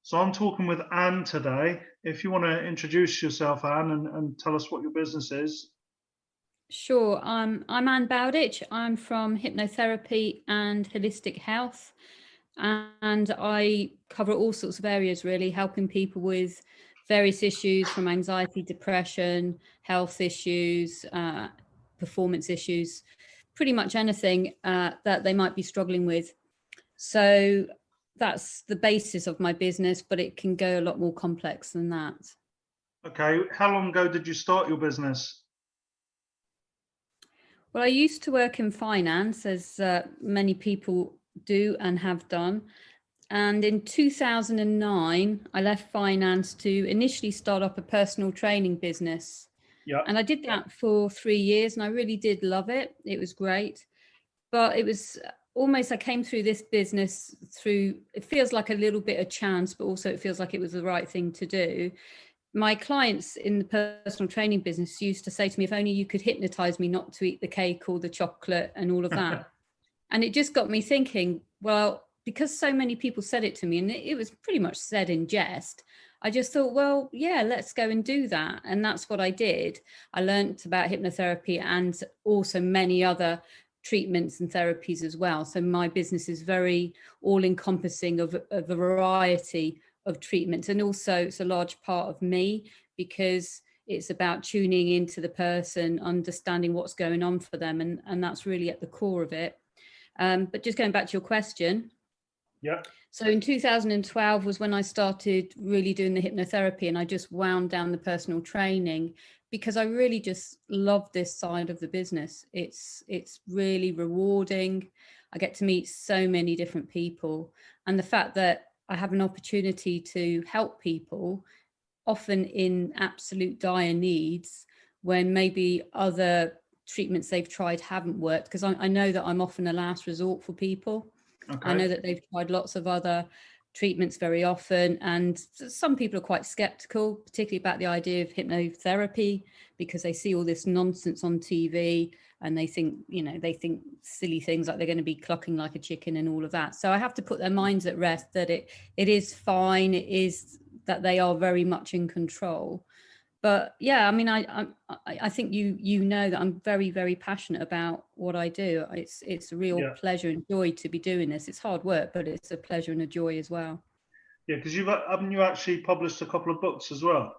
So I'm talking with Anne today. If you want to introduce yourself, Anne, and tell us what your business is. Sure. I'm Anne Bowditch. I'm from Hypnotherapy and Holistic Health, and I cover all sorts of areas, really, helping people with various issues from anxiety, depression, health issues, performance issues, pretty much anything that they might be struggling with. So that's the basis of my business, but it can go a lot more complex than that. Okay, how long ago did you start your business? Well, I used to work in finance, as many people do and have done. And in 2009, I left finance to initially start up a personal training business. Yeah. And I did that for 3 years, and I really did love it. It was great. But it was almost, I came through this business through, it feels like a little bit of chance, but also it feels like it was the right thing to do. My clients in the personal training business used to say to me, if only you could hypnotize me not to eat the cake or the chocolate and all of that. And it just got me thinking, well, because so many people said it to me, and it was pretty much said in jest, I just thought, well, yeah, let's go and do that. And that's what I did. I learned about hypnotherapy and also many other treatments and therapies as well. So my business is very all encompassing of a variety of treatments, and also it's a large part of me because it's about tuning into the person, understanding what's going on for them, and that's really at the core of it. But just going back to your question, Yeah. so in 2012 was when I started really doing the hypnotherapy, and I just wound down the personal training because I really just love this side of the business. It's really rewarding. I get to meet so many different people, and the fact that I have an opportunity to help people, often in absolute dire needs, when maybe other treatments they've tried haven't worked, because I know that I'm often a last resort for people. Okay. I know that they've tried lots of other treatments very often, and some people are quite skeptical, particularly about the idea of hypnotherapy, because they see all this nonsense on TV and they think, they think silly things like they're going to be clucking like a chicken and all of that. So I have to put their minds at rest that it is fine. It is that they are very much in control. But yeah, I mean, I think you know that I'm very, very passionate about what I do. It's a real pleasure and joy to be doing this. It's hard work, but it's a pleasure and a joy as well. Yeah, because haven't you actually published a couple of books as well?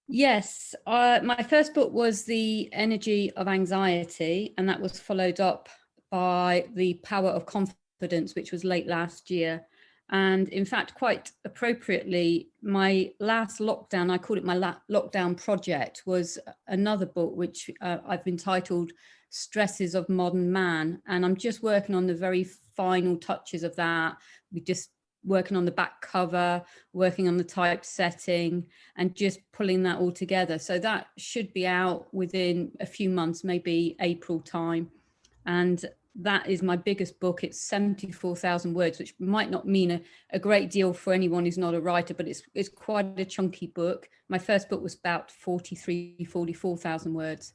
Yes, my first book was The Energy of Anxiety, and that was followed up by The Power of Confidence, which was late last year. And in fact, quite appropriately, my last lockdown, I called it my lockdown project, was another book which I've entitled Stresses of Modern Man. And I'm just working on the very final touches of that. We just working on the back cover, working on the typesetting, and just pulling that all together. So that should be out within a few months, maybe April time. And that is my biggest book. It's 74,000 words, which might not mean a great deal for anyone who's not a writer, but it's quite a chunky book. My first book was about 44,000 words.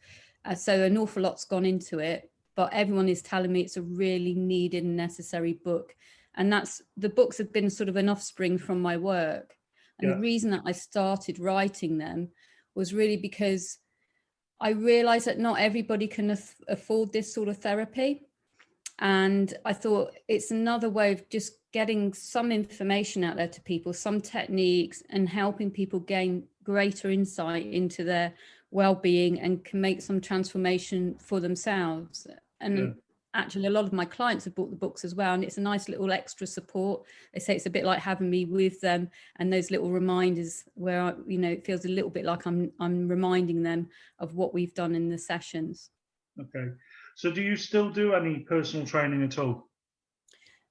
So an awful lot's gone into it, but everyone is telling me it's a really needed and necessary book. And the books have been sort of an offspring from my work. And the reason that I started writing them was really because I realized that not everybody can afford this sort of therapy. And I thought it's another way of just getting some information out there to people, some techniques, and helping people gain greater insight into their well-being and can make some transformation for themselves. And actually, a lot of my clients have bought the books as well, and it's a nice little extra support. They say it's a bit like having me with them, and those little reminders where it feels a little bit like I'm reminding them of what we've done in the sessions. Okay. So do you still do any personal training at all?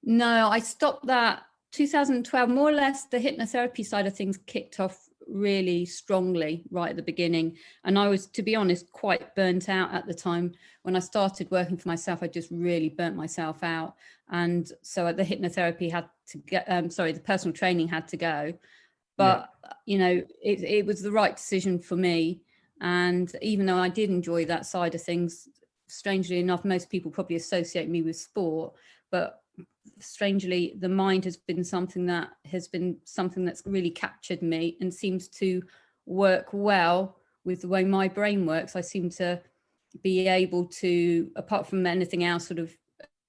No, I stopped that 2012. More or less, the hypnotherapy side of things kicked off really strongly right at the beginning. And I was, to be honest, quite burnt out at the time. When I started working for myself, I just really burnt myself out. And so the hypnotherapy had to get, the personal training had to go. But, it was the right decision for me. And even though I did enjoy that side of things, strangely enough, most people probably associate me with sport. But strangely, the mind has been something that's really captured me and seems to work well with the way my brain works. I seem to be able to, apart from anything else, sort of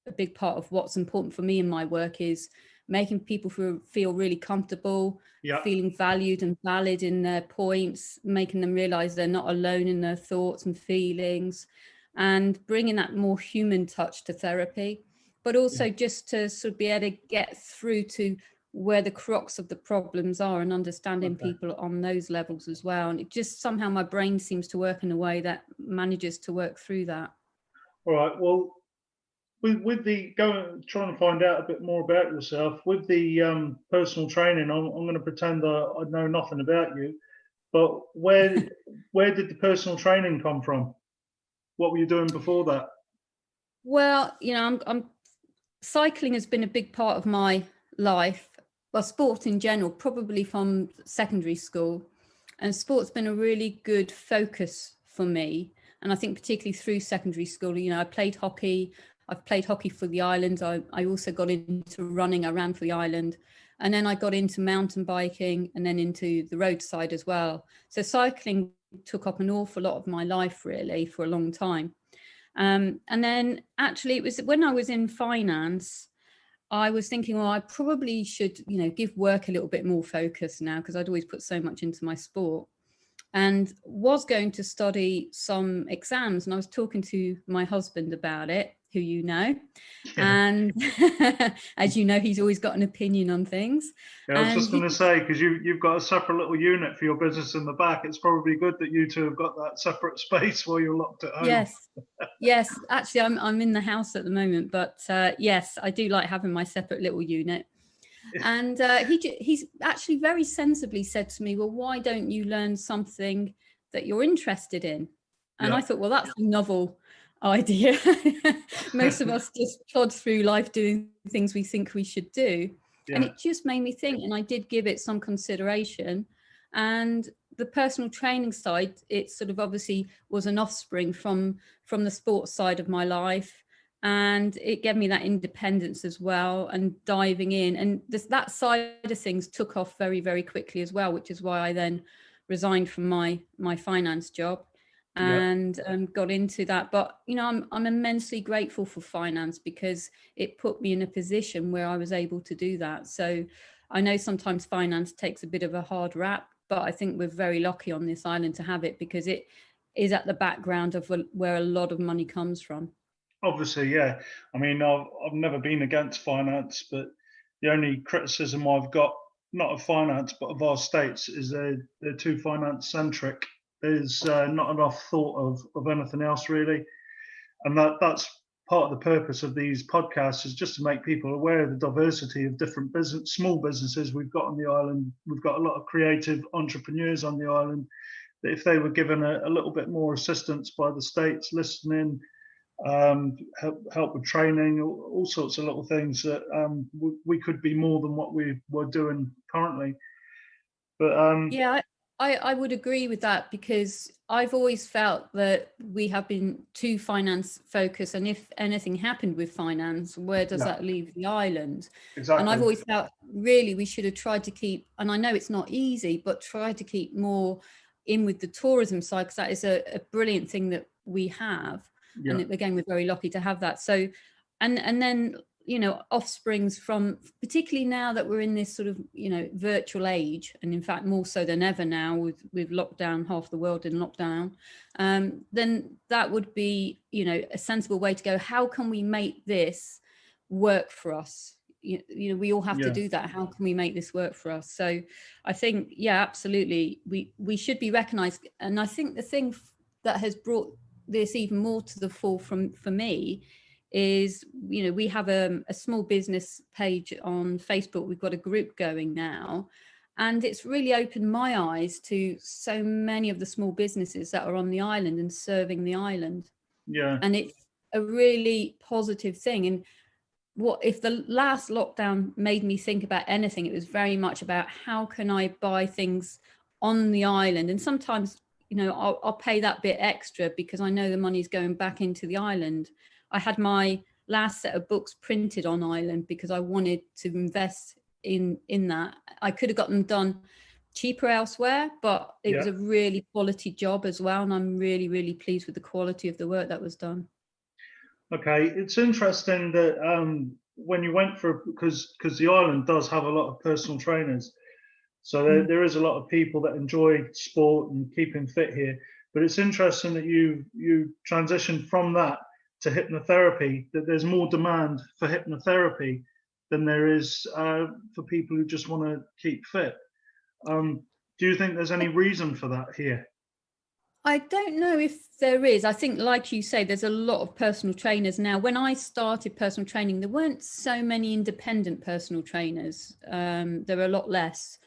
a big part of what's important for me in my work is making people feel really comfortable, Yeah. feeling valued and valid in their points, making them realize they're not alone in their thoughts and feelings, and bringing that more human touch to therapy, but also just to sort of be able to get through to where the crux of the problems are and understanding people on those levels as well. And it just somehow my brain seems to work in a way that manages to work through that. All right. Well, with the trying to find out a bit more about yourself with the personal training, I'm going to pretend I know nothing about you. But where did the personal training come from? What were you doing before that? Well, I'm cycling has been a big part of my life. Well, sport in general, probably from secondary school, and sport's been a really good focus for me. And I think particularly through secondary school, I played hockey. I've played hockey for the island. I also got into running. I ran for the island. And then I got into mountain biking and then into the roadside as well. So cycling took up an awful lot of my life, really, for a long time. And then actually it was when I was in finance, I was thinking, well, I probably should, give work a little bit more focus now, because I'd always put so much into my sport, and was going to study some exams. And I was talking to my husband about it, who you know, and as you know, he's always got an opinion on things. Yeah, I was just going to say, because you've got a separate little unit for your business in the back. It's probably good that you two have got that separate space while you're locked at home. Yes. Actually, I'm in the house at the moment, but yes, I do like having my separate little unit. And he's actually very sensibly said to me, well, why don't you learn something that you're interested in? And I thought, well, that's a novel idea. Most of us just plod through life doing things we think we should do. And it just made me think, and I did give it some consideration. And the personal training side, it sort of obviously was an offspring from the sports side of my life. And it gave me that independence as well, and diving in. And that side of things took off very, very quickly as well, which is why I then resigned from my finance job and got into that. But, I'm immensely grateful for finance, because it put me in a position where I was able to do that. So I know sometimes finance takes a bit of a hard rap, but I think we're very lucky on this island to have it, because it is at the background of where a lot of money comes from. Obviously, yeah. I mean, I've never been against finance, but the only criticism I've got, not of finance, but of our states, is they're too finance centric. There's not enough thought of anything else, really. And that's part of the purpose of these podcasts, is just to make people aware of the diversity of different small businesses we've got on the island. We've got a lot of creative entrepreneurs on the island that, if they were given a little bit more assistance by the states, listening, help with training, all sorts of little things, that we could be more than what we're doing currently. But I would agree with that, because I've always felt that we have been too finance focused, and if anything happened with finance, where does that leave the island? Exactly. And I've always felt really we should have tried to keep, and I know it's not easy, but try to keep more in with the tourism side, because that is a brilliant thing that we have. And again, we're very lucky to have that. So, and then, offsprings from, particularly now that we're in this sort of, virtual age, and in fact, more so than ever now with lockdown, half the world in lockdown, then that would be, a sensible way to go. How can we make this work for us? We all have to do that. How can we make this work for us? So I think, absolutely, we should be recognized. And I think the thing that has brought this even more to the fore for me is, we have a small business page on Facebook. We've got a group going now, and it's really opened my eyes to so many of the small businesses that are on the island and serving the island. And it's a really positive thing. And what if the last lockdown made me think about anything, it was very much about, how can I buy things on the island? And sometimes, I'll pay that bit extra because I know the money's going back into the island. I had my last set of books printed on Ireland because I wanted to invest in that. I could have got them done cheaper elsewhere, but it was a really quality job as well, and I'm really, really pleased with the quality of the work that was done. Okay, it's interesting that when you went for, because the island does have a lot of personal trainers, so there is a lot of people that enjoy sport and keeping fit here. But it's interesting that you transitioned from that to hypnotherapy. That there's more demand for hypnotherapy than there is for people who just want to keep fit. Do you think there's any reason for that here? I don't know if there is. I think, like you say, there's a lot of personal trainers now. When I started personal training, there weren't so many independent personal trainers. There were a lot less.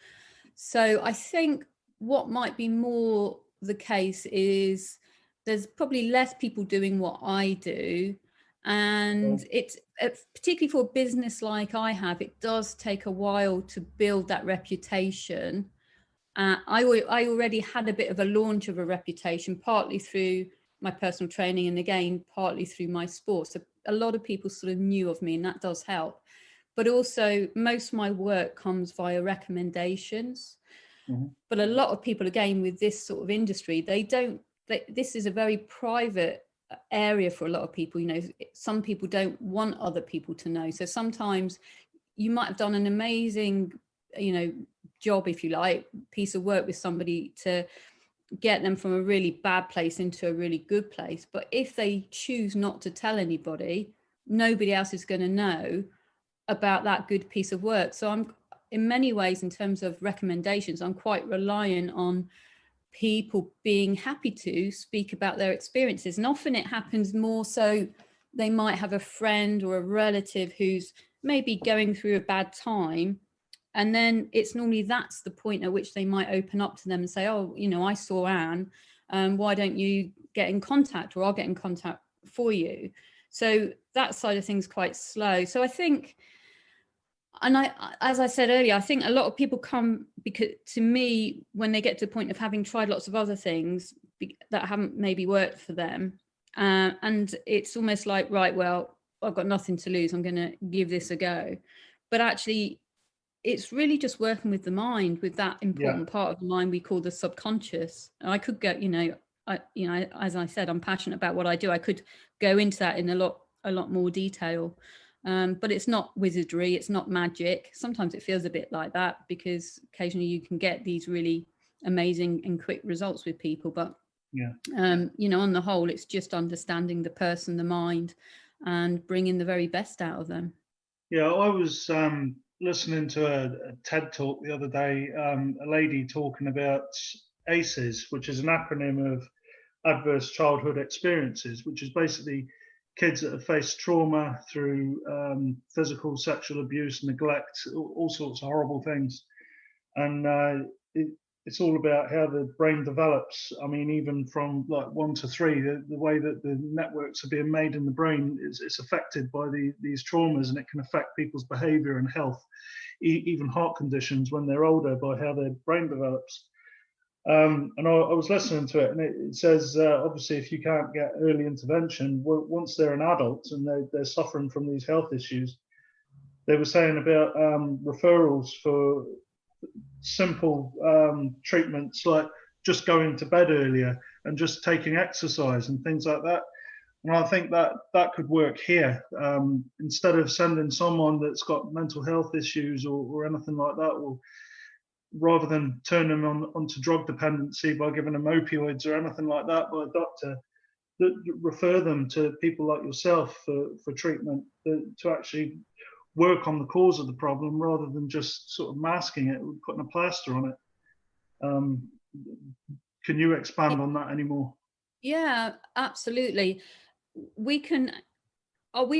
So I think what might be more the case is there's probably less people doing what I do. And it's particularly for a business like I have, it does take a while to build that reputation. I already had a bit of a launch of a reputation, partly through my personal training and again, partly through my sport. So a lot of people sort of knew of me, and that does help. But also most of my work comes via recommendations. Mm-hmm. But a lot of people, again, with this sort of industry, this is a very private area for a lot of people. You know, some people don't want other people to know. So sometimes you might have done an amazing, you know, job, if you like, piece of work with somebody to get them from a really bad place into a really good place. But if they choose not to tell anybody, nobody else is going to know about that good piece of work. So I'm, in many ways, in terms of recommendations, I'm quite reliant on people being happy to speak about their experiences. And often it happens more so they might have a friend or a relative who's maybe going through a bad time. And then it's normally that's the point at which they might open up to them and say, oh, you know, I saw Anne, why don't you get in contact, or I'll get in contact for you. So that side of things quite slow. So I think, and as I said earlier, I think a lot of people come because to me, when they get to the point of having tried lots of other things that haven't maybe worked for them, and it's almost like, right, well, I've got nothing to lose, I'm going to give this a go. But actually, it's really just working with the mind, with that important part of the mind we call the subconscious. And I could go, as I said, I'm passionate about what I do. I could go into that in a lot more detail, but it's not wizardry, it's not magic. Sometimes it feels a bit like that because occasionally you can get these really amazing and quick results with people. But on the whole, it's just understanding the person, the mind, and bringing the very best out of them. Yeah, I was listening to a TED talk the other day, a lady talking about ACEs, which is an acronym of adverse childhood experiences, which is basically kids that have faced trauma through physical, sexual abuse, neglect, all sorts of horrible things. And it's all about how the brain develops. I mean, even from like 1 to 3, the way that the networks are being made in the brain is affected by these traumas, and it can affect people's behavior and health, even heart conditions when they're older, by how their brain develops. And I was listening to it, and it says, obviously, if you can't get early intervention, once they're an adult and they're suffering from these health issues, they were saying about referrals for simple treatments like just going to bed earlier and just taking exercise and things like that. And I think that could work here. Instead of sending someone that's got mental health issues or anything like that, or rather than turn them onto drug dependency by giving them opioids or anything like that by a doctor, refer them to people like yourself for treatment to actually work on the cause of the problem rather than just sort of masking it, putting a plaster on it. Can you expand on that anymore? Yeah, absolutely. We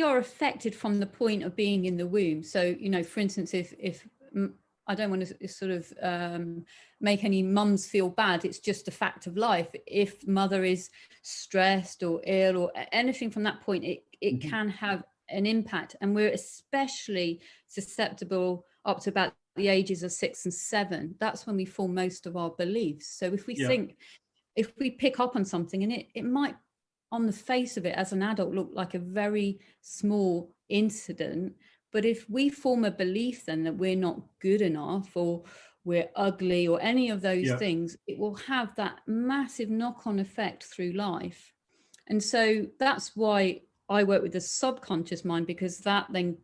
are affected from the point of being in the womb. So, for instance, if I don't want to sort of make any mums feel bad, it's just a fact of life. If mother is stressed or ill or anything from that point, it can have an impact. And we're especially susceptible up to about the ages of 6 and 7. That's when we form most of our beliefs. So if we think, if we pick up on something, and it might on the face of it as an adult look like a very small incident. But if we form a belief then that we're not good enough, or we're ugly, or any of those things, it will have that massive knock-on effect through life. And so that's why I work with the subconscious mind, because that then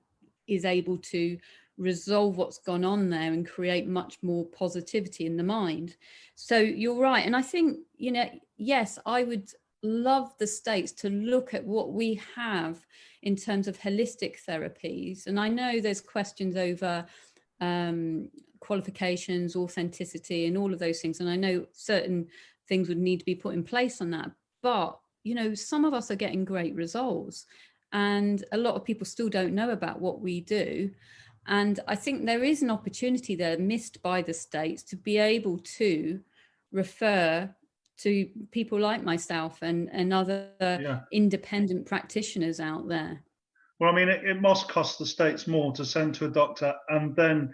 is able to resolve what's gone on there and create much more positivity in the mind. So you're right. And I think, yes, I would love the States to look at what we have in terms of holistic therapies. And I know there's questions over qualifications, authenticity, and all of those things. And I know certain things would need to be put in place on that. But, some of us are getting great results, and a lot of people still don't know about what we do. And I think there is an opportunity there missed by the States to be able to refer to people like myself and other independent practitioners out there. Well, I mean, it must cost the States more to send to a doctor and then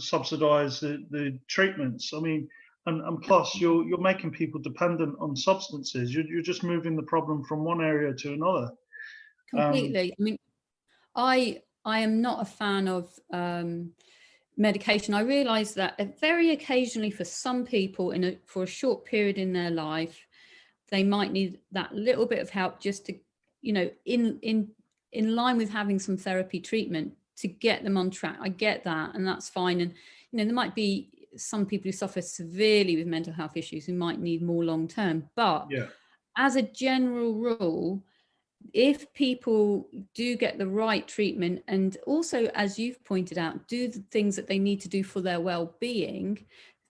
subsidise the treatments. I mean, and plus you're making people dependent on substances. You're just moving the problem from one area to another. Completely. I mean, I am not a fan of medication. I realise that very occasionally, for some people, for a short period in their life, they might need that little bit of help just to, in line with having some therapy treatment to get them on track. I get that, and that's fine. And there might be some people who suffer severely with mental health issues who might need more long term. But as a general rule, if people do get the right treatment, and also, as you've pointed out, do the things that they need to do for their well-being,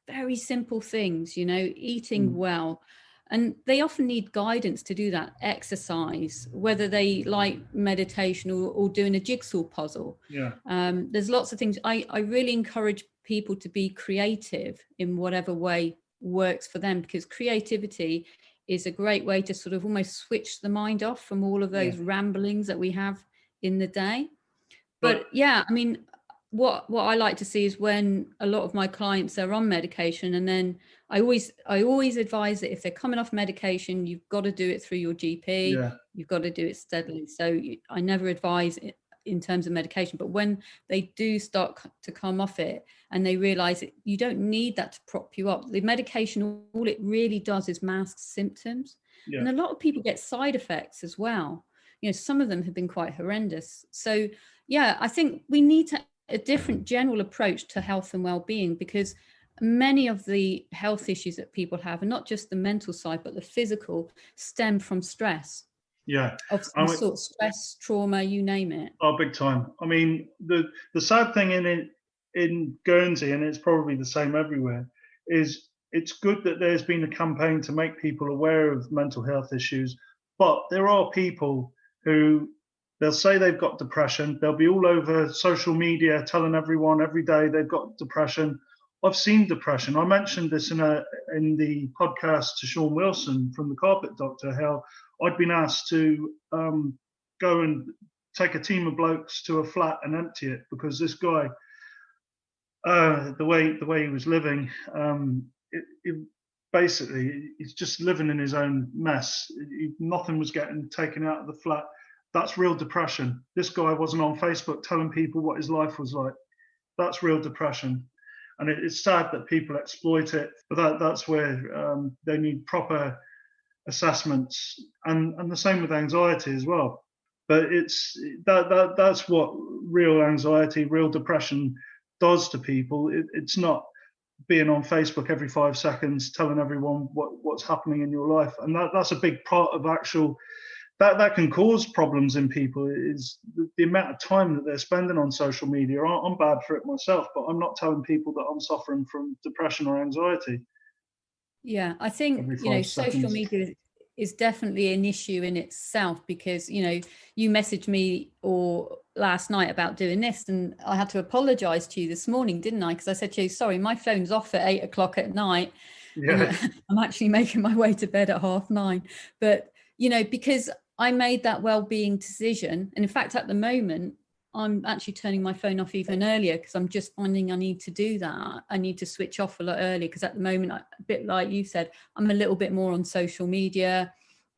very simple things, eating well, and they often need guidance to do that, exercise, whether they like meditation or doing a jigsaw puzzle. There's lots of things. I really encourage people to be creative in whatever way works for them, because creativity is a great way to sort of almost switch the mind off from all of those ramblings that we have in the day. But I mean, what I like to see is when a lot of my clients are on medication, and then I always advise that if they're coming off medication, you've got to do it through your GP. You've got to do it steadily. So I never advise it in terms of medication, but when they do start to come off it and they realize that you don't need that to prop you up, the medication, all it really does is mask symptoms. And a lot of people get side effects as well. Some of them have been quite horrendous. So I think we need a different general approach to health and well-being, because many of the health issues that people have, and not just the mental side but the physical, stem from stress. Of some sort, stress, trauma, you name it. Oh, big time. I mean, the sad thing in Guernsey, and it's probably the same everywhere, is it's good that there's been a campaign to make people aware of mental health issues, but there are people who, they'll say they've got depression. They'll be all over social media telling everyone every day they've got depression. I've seen depression. I mentioned this in the podcast to Sean Wilson from the Carpet Doctor, how I'd been asked to go and take a team of blokes to a flat and empty it, because this guy, the way he was living, basically he's just living in his own mess. Nothing was getting taken out of the flat. That's real depression. This guy wasn't on Facebook telling people what his life was like. That's real depression. And it's sad that people exploit it, but that's where they need proper assessments, and the same with anxiety as well. But that's what real anxiety, real depression does to people. It's not being on Facebook every 5 seconds telling everyone what's happening in your life, and that's a big part of actual that can cause problems in people, is the amount of time that they're spending on social media. I'm bad for it myself, but I'm not telling people that I'm suffering from depression or anxiety. I think social media is definitely an issue in itself, because you messaged me or last night about doing this, and I had to apologize to you this morning, didn't I? Because I said to you, sorry, my phone's off at 8 o'clock at night. I'm actually making my way to bed at 9:30, but because I made that well-being decision, and in fact at the moment I'm actually turning my phone off even earlier, because I'm just finding I need to do that. I need to switch off a lot earlier, because at the moment, a bit like you said, I'm a little bit more on social media,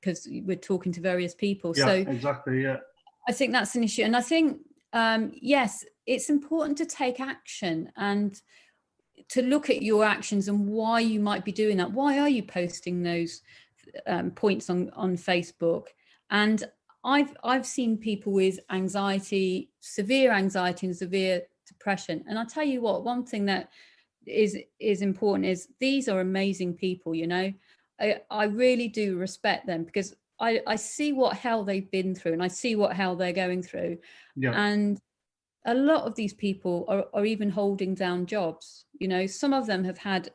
because we're talking to various people. Yeah, So exactly. Yeah. I think that's an issue. And I think, yes, it's important to take action and to look at your actions and why you might be doing that. Why are you posting those points on Facebook? And I've seen people with anxiety, severe anxiety and severe depression. And I'll tell you what, one thing that is important is these are amazing people, you know. I really do respect them, because I see what hell they've been through, and I see what hell they're going through. Yeah. And a lot of these people are even holding down jobs. You know, some of them have had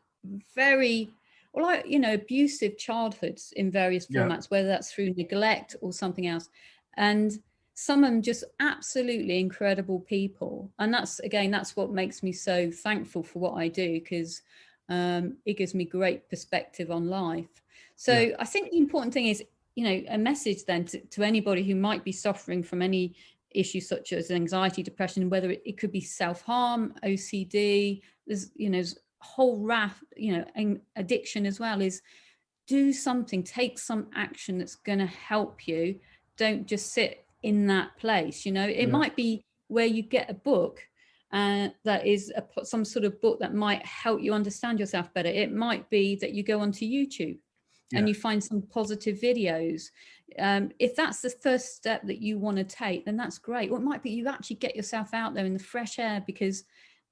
very, well, you know, abusive childhoods in various formats, whether that's through neglect or something else. And some of them just absolutely incredible people. And that's, again, that's what makes me so thankful for what I do, because it gives me great perspective on life. So I think the important thing is, you know, a message then to anybody who might be suffering from any issues such as anxiety, depression, whether it could be self-harm, OCD, there's, you know, there's a whole raft, you know, and addiction as well, is do something, take some action that's going to help you. Don't just sit in that place. You know, it might be where you get a book that is some sort of book that might help you understand yourself better. It might be that you go onto YouTube and you find some positive videos. If that's the first step that you want to take, then that's great. Or it might be you actually get yourself out there in the fresh air, because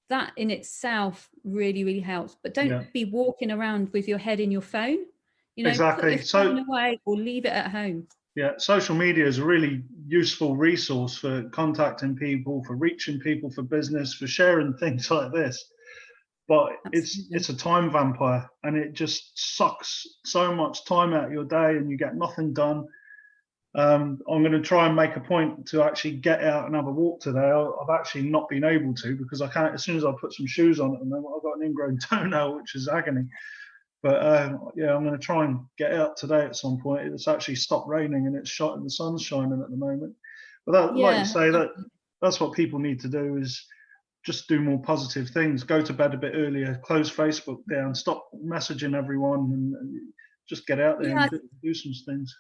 that in itself really, really helps. But don't be walking around with your head in your phone. You know, Exactly. put your phone away or leave it at home. Yeah, social media is a really useful resource for contacting people, for reaching people, for business, for sharing things like this. But it's a time vampire, and it just sucks so much time out of your day, and you get nothing done. I'm going to try and make a point to actually get out and have a walk today. I've actually not been able to, because I can't. As soon as I put some shoes on at the moment, I've got an ingrown toenail, which is agony. But yeah, I'm going to try and get out today at some point. It's actually stopped raining, and the sun's shining at the moment. But like you say, that's what people need to do, is just do more positive things. Go to bed a bit earlier, close Facebook down, stop messaging everyone, and just get out there and do some things.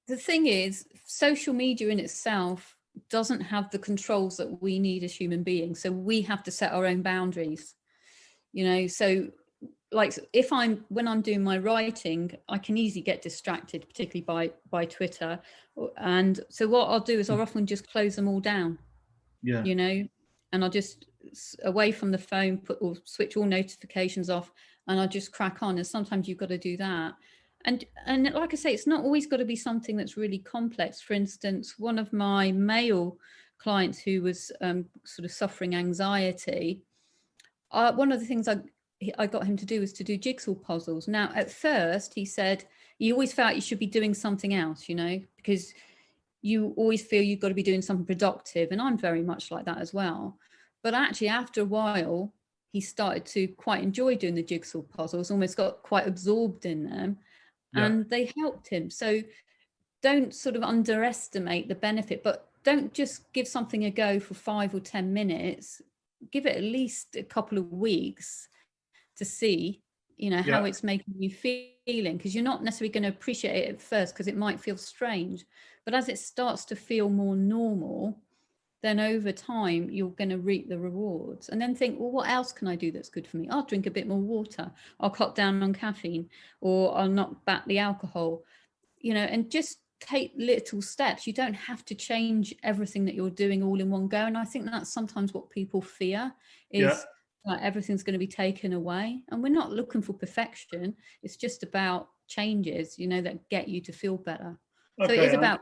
The thing is, social media in itself doesn't have the controls that we need as human beings. So we have to set our own boundaries, you know. So like when I'm doing my writing, I can easily get distracted, particularly by Twitter. And so what I'll do is I'll often just close them all down, you know, and I'll just away from the phone, or switch all notifications off, and I'll just crack on. And sometimes you've got to do that. And like I say, it's not always got to be something that's really complex. For instance, one of my male clients who was sort of suffering anxiety, one of the things I got him to do was to do jigsaw puzzles. Now, at first, he said he always felt you should be doing something else, you know, because you always feel you've got to be doing something productive. And I'm very much like that as well. But actually, after a while, he started to quite enjoy doing the jigsaw puzzles, almost got quite absorbed in them. And they helped him. So don't sort of underestimate the benefit, but don't just give something a go for 5 or 10 minutes. Give it at least a couple of weeks to see, you know, how it's making you feeling, because you're not necessarily going to appreciate it at first, because it might feel strange. But as it starts to feel more normal, then over time you're going to reap the rewards, and then think, well, what else can I do that's good for me? I'll drink a bit more water, I'll cut down on caffeine, or I'll knock back the alcohol, you know, and just take little steps. You don't have to change everything that you're doing all in one go. And I think that's sometimes what people fear, is that everything's going to be taken away. And we're not looking for perfection. It's just about changes, you know, that get you to feel better. So it is about,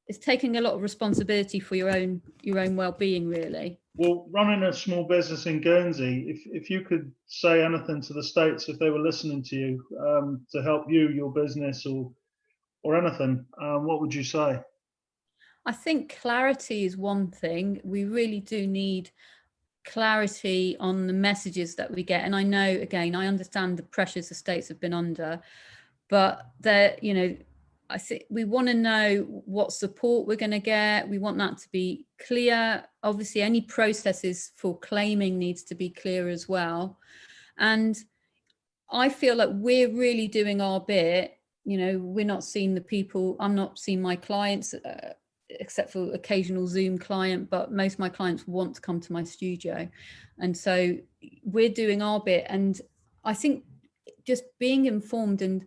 it's taking a lot of responsibility for your own well-being, really. Well, running a small business in Guernsey, if you could say anything to the States, if they were listening to you, to help you, your business, or anything, what would you say? I think clarity is one thing. We really do need clarity on the messages that we get. And I know, again, I understand the pressures the States have been under, but you know, I think we want to know what support we're going to get. We want that to be clear. Obviously, any processes for claiming needs to be clear as well. And I feel like we're really doing our bit we're not seeing the people. I'm not seeing my clients, except for occasional Zoom client, but most of my clients want to come to my studio. And so we're doing our bit. And I think just being informed, and,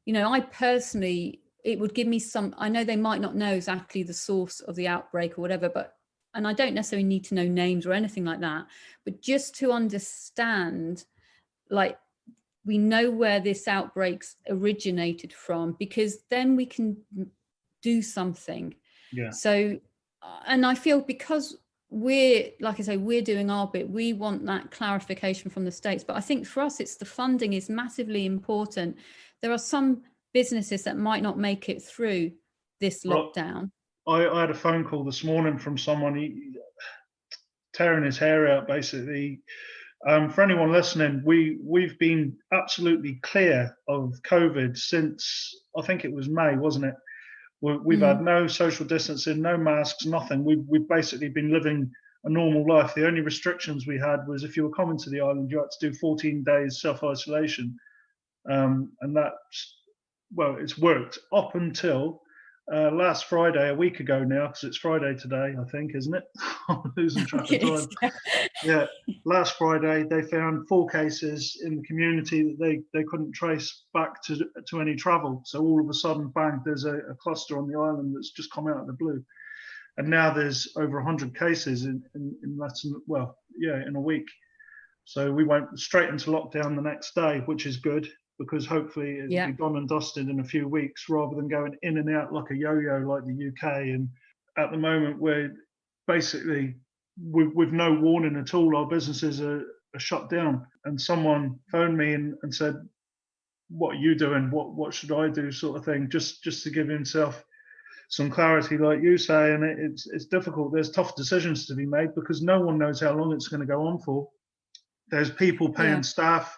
I personally, it would give me some, I know they might not know exactly the source of the outbreak or whatever, and I don't necessarily need to know names or anything like that, but just to understand, like, we know where this outbreak's originated from, because then we can do something. Yeah. So, and I feel because we're, like I say, we're doing our bit, we want that clarification from the states. But I think for us, it's the funding is massively important. There are some businesses that might not make it through this lockdown. I had a phone call this morning from someone tearing his hair out, basically. For anyone listening, we've been absolutely clear of COVID since, I think it was May, wasn't it? We've had no social distancing, no masks, nothing. We've basically been living a normal life. The only restrictions we had was if you were coming to the island, you had to do 14 days self-isolation. And that's, well, it's worked up until last Friday, a week ago now, because it's Friday today, I think, isn't it? I'm losing track of time. Yeah, last Friday they found 4 cases in the community that they couldn't trace back to any travel. So all of a sudden, bang, there's a cluster on the island that's just come out of the blue. And now there's over 100 cases in less than, well, yeah, in a week. So we went straight into lockdown the next day, which is good, because hopefully it'll be done and dusted in a few weeks, rather than going in and out like a yo-yo like the UK. And at the moment, we're basically, with no warning at all, our businesses are shut down. And someone phoned me and said, what are you doing? What should I do, sort of thing, just to give himself some clarity, like you say. And it's difficult. There's tough decisions to be made, because no one knows how long it's going to go on for. There's people paying staff,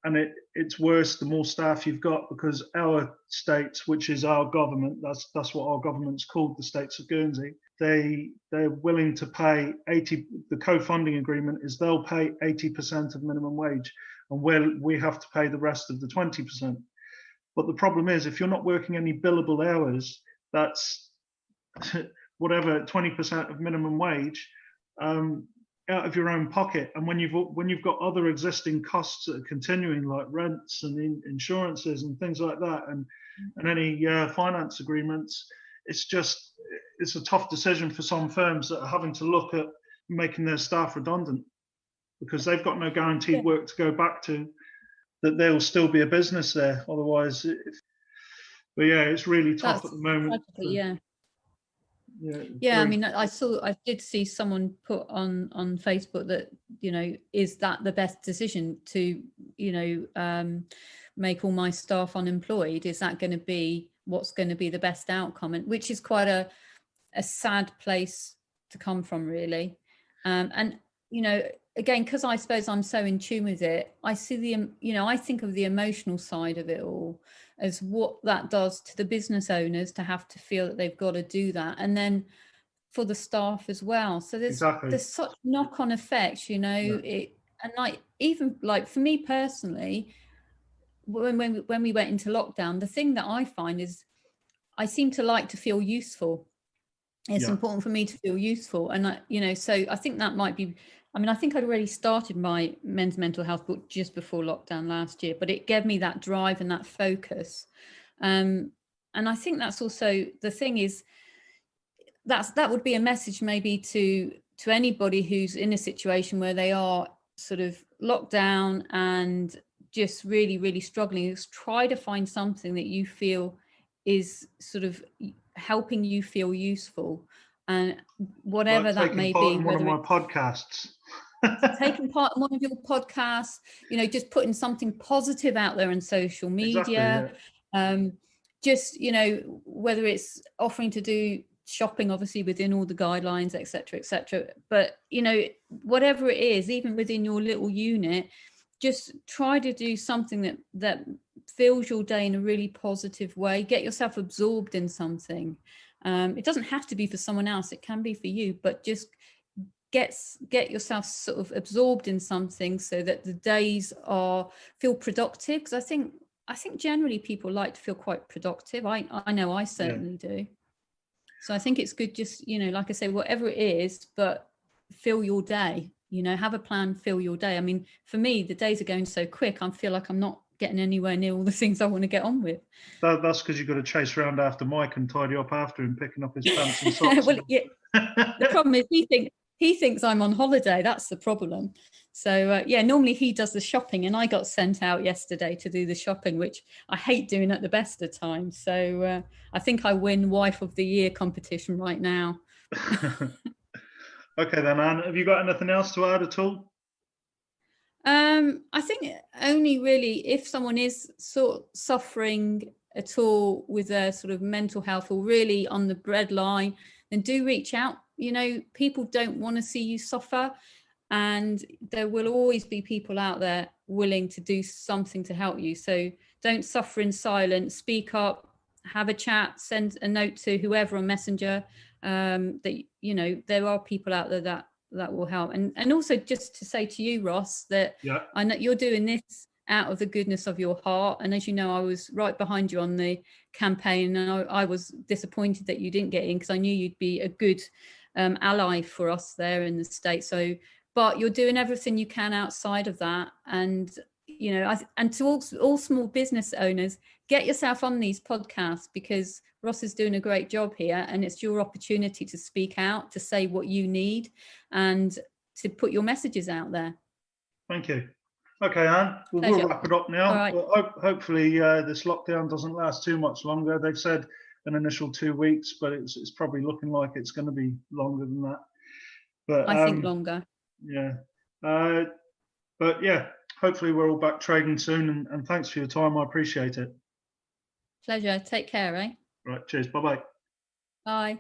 and it's worse the more staff you've got, because our states, which is our government, that's what our government's called, the states of Guernsey, they're willing to pay 80. The co-funding agreement is they'll pay 80% of minimum wage, and we have to pay the rest of the 20%. But the problem is, if you're not working any billable hours, that's whatever 20% of minimum wage. Out of your own pocket. And when you've got other existing costs that are continuing, like rents and insurances and things like that, and any finance agreements, it's a tough decision for some firms that are having to look at making their staff redundant, because they've got no guaranteed work to go back to, that there'll still be a business there otherwise. But yeah, it's really tough at the moment. I mean, I did see someone put on Facebook that, is that the best decision to, make all my staff unemployed? Is that going to be what's going to be the best outcome? And which is quite a sad place to come from, really. And, again, because I suppose I'm so in tune with it, I see I think of the emotional side of it all as what that does to the business owners, to have to feel that they've got to do that, and then for the staff as well. So there's such knock-on effects, it, and even for me personally, when we went into lockdown, the thing that I find is I seem to like to feel useful. It's important for me to feel useful, and so I think that might be. I mean, I think I'd already started my men's mental health book just before lockdown last year, but it gave me that drive and that focus. And I think that's also the thing is that would be a message maybe to anybody who's in a situation where they are sort of locked down and just really, really struggling, is try to find something that you feel is sort of helping you feel useful, and whatever that may be. One of my podcasts. Taking part in one of your podcasts, just putting something positive out there in social media. Just, whether it's offering to do shopping, obviously within all the guidelines, etc. But, whatever it is, even within your little unit, just try to do something that fills your day in a really positive way. Get yourself absorbed in something. It doesn't have to be for someone else. It can be for you, but just get yourself sort of absorbed in something so that the days feel productive. Because I think I think generally people like to feel quite productive. I know I certainly do. So I think it's good, just, like I say, whatever it is, but fill your day, have a plan, fill your day. I mean, for me, the days are going so quick. I feel like I'm not getting anywhere near all the things I want to get on with. That's because you've got to chase around after Mike and tidy up after him, picking up his pants and socks. Well, yeah, the problem is he thinks I'm on holiday. That's the problem. So normally he does the shopping, and I got sent out yesterday to do the shopping, which I hate doing at the best of times. So I think I win Wife of the Year competition right now. Okay then, Anne, have you got anything else to add at all? I think only really if someone is sort of suffering at all with their sort of mental health, or really on the breadline, then do reach out. People don't want to see you suffer, and there will always be people out there willing to do something to help you. So don't suffer in silence. Speak up, have a chat, send a note to whoever on Messenger. That there are people out there that will help. And also just to say to you, Ross, that I know you're doing this out of the goodness of your heart. And as you know, I was right behind you on the campaign, and I was disappointed that you didn't get in, because I knew you'd be a good ally for us there in the States. So, but you're doing everything you can outside of that. And, and to all small business owners, get yourself on these podcasts, because Ross is doing a great job here, and it's your opportunity to speak out, to say what you need, and to put your messages out there. Thank you. Okay, Anne, we'll wrap it up now. All right. Well, hopefully this lockdown doesn't last too much longer. They've said an initial 2 weeks, but it's probably looking like it's going to be longer than that. But I think longer. Yeah. But yeah, hopefully we're all back trading soon, and thanks for your time. I appreciate it. Pleasure. Take care, eh? Right. Cheers. Bye-bye. Bye.